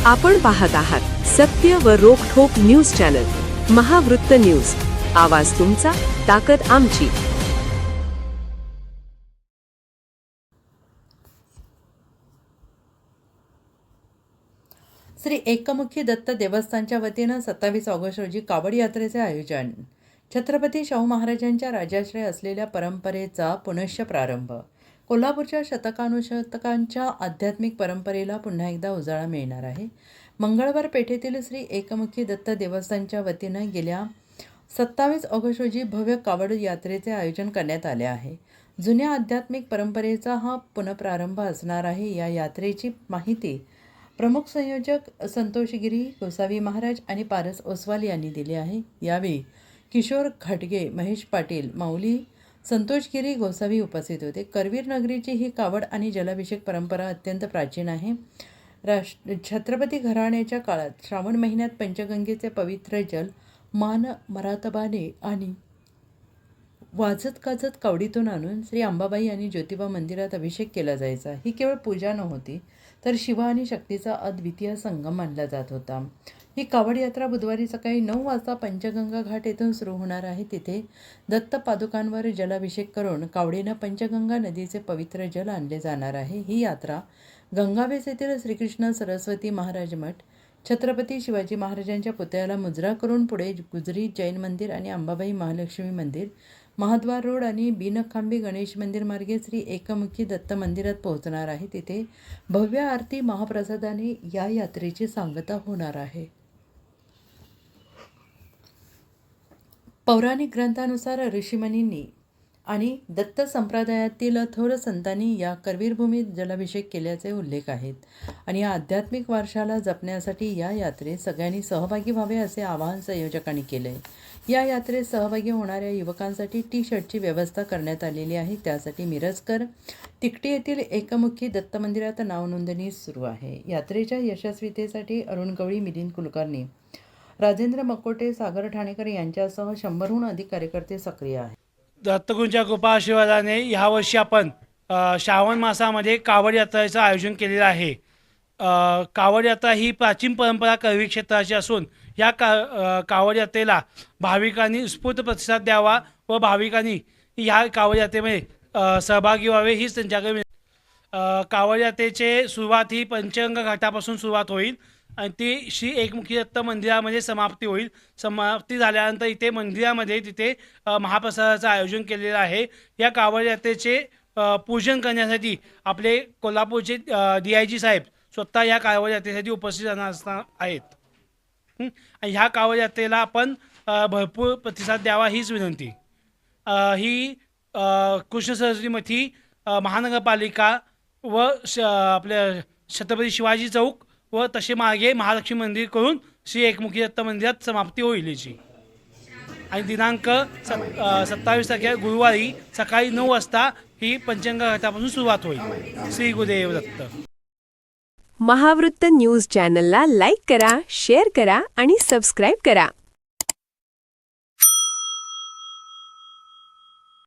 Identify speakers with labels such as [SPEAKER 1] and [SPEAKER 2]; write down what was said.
[SPEAKER 1] आपण पाहत आहात सत्य व रोखठोक न्यूज चॅनल महावृत्त न्यूज। आवाज तुमचा, ताकद आमची।
[SPEAKER 2] श्री एकमुखी दत्त देवस्थानच्या वतीनं 27 ऑगस्ट रोजी कावड यात्रेचे आयोजन। छत्रपती शाहू महाराजांच्या राजाश्रय असलेल्या परंपरेचा पुनश्च प्रारंभ। कोल्हापूरच्या शतकानुशतकांच्या आध्यात्मिक परंपरेला पुन्हा एकदा उजाळा मिळणार आहे। मंगळवार पेठेतील श्री एकमुखी दत्त देवस्थानच्या वतीनं गेल्या 27 ऑगस्ट रोजी भव्य कावड यात्रेचे आयोजन करण्यात आले आहे। जुन्या आध्यात्मिक परंपरेचा हा पुनःप्रारंभ असणार आहे। या यात्रेची माहिती प्रमुख संयोजक संतोष गिरी गोसावी महाराज आणि पारस ओसवाल यांनी दिली आहे। यावेळी किशोर घाटगे, महेश पाटील, माऊली, संतोष गिरी गोसावी उपस्थित होते। करवीर नगरीची ही कावड आणि जलाभिषेक परंपरा अत्यंत प्राचीन आहे। छत्रपती घराण्याच्या काळात श्रावण महिन्यात पंचगंगेचे पवित्र जल मान मरातबाने आणि वाजत गाजत कावडीतून आणून श्री अंबाबाई आणि ज्योतिबा मंदिरात अभिषेक केला जायचा। ही केवळ पूजा नव्हती, तर शिव आणि शक्तीचा अद्वितीय संगम मानला जात होता। ही कावड यात्रा बुधवारी सकाळी 9 वाजता पंचगंगा घाट येथून सुरू होणार आहे। तिथे दत्त पादुकांवर जलाभिषेक करून कावडीनं पंचगंगा नदीचे पवित्र जल आणले जाणार आहे। ही यात्रा गंगावेस येथील श्रीकृष्ण सरस्वती महाराज मठ, छत्रपती शिवाजी महाराजांच्या पुतळ्याला मुजरा करून पुढे गुजरी जैन मंदिर आणि अंबाबाई महालक्ष्मी मंदिर, महाद्वार रोड आणि बिनखांबी गणेश मंदिर मार्गे श्री एकमुखी दत्त मंदिरात पोहोचणार आहे। तिथे भव्य आरती महाप्रसादाने या यात्रेची सांगता होणार आहे। पौराणिक ग्रंथानुसार ऋषीमुनींनी आणि दत्त संप्रदायातील थोर संतांनी या करवीर भूमीत जलाभिषेक केल्याचे उल्लेख आहेत आणि या आध्यात्मिक वारशाला जपण्यासाठी या यात्रेत सगळ्यांनी सहभागी व्हावे असे आवाहन संयोजकांनी केले। या यात्रेत सहभागी होणाऱ्या युवकांसाठी टी-शर्टची व्यवस्था करण्यात आलेली आहे। त्यासाठी मिरजकर तिकटी येथील एकमुखी दत्त मंदिरात नाव नोंदणी सुरू आहे। यात्रेच्या यशस्वीतेसाठी अरुण गवळी, मिलिंद कुलकर्णी, राजेंद्र मकोटे, सागर ठाणेकर यांच्यासह 100हून अधिक कार्यकर्ते सक्रिय आहेत।
[SPEAKER 3] दत्तगुरूंच्या कृपा आशीर्वादाने यावर्षी आपण श्रावण मासामध्ये कावड यात्रेचं आयोजन केलेलं आहे। कावड यात्रा ही प्राचीन परंपरा करवी क्षेत्राची असून या कावड यात्रेला भाविकांनी उत्स्फूर्त प्रतिसाद द्यावा व भाविकांनी ह्या कावड यात्रेमध्ये सहभागी व्हावे हीच त्यांच्याकडे कावड यात्रेची सुरुवात ही पंचगंगा घाटापासून सुरुवात होईल आणि ती श्री एकमुखी दत्त मंदिरामध्ये समाप्ती होईल। समाप्ती झाल्यानंतर इथे मंदिरामध्ये तिथे महाप्रसादाचं आयोजन केलेलं आहे। या कावड यात्रेचे पूजन करण्यासाठी आपले कोल्हापूरचे DIG साहेब स्वतः या कावड यात्रेसाठी उपस्थित असणार आहेत आणि ह्या कावड यात्रेला आपण भरपूर प्रतिसाद द्यावा हीच विनंती। ही कृष्ण सरस्वती मठी, महानगरपालिका व आपल्या छत्रपती शिवाजी चौक व तसे मार्गे महालक्ष्मी मंदिर करून श्री एकमुखी दत्त मंदिरात समाप्ती होईल याची। आणि दिनांक 27 तारखेला गुरुवारी सकाळी 9 वाजता ही पंचगंगा घाटापासून सुरुवात होईल। श्री गुरुदेव दत्त।
[SPEAKER 1] महावृत्त न्यूज चॅनलला लाईक करा, शेअर करा आणि सबस्क्राईब करा।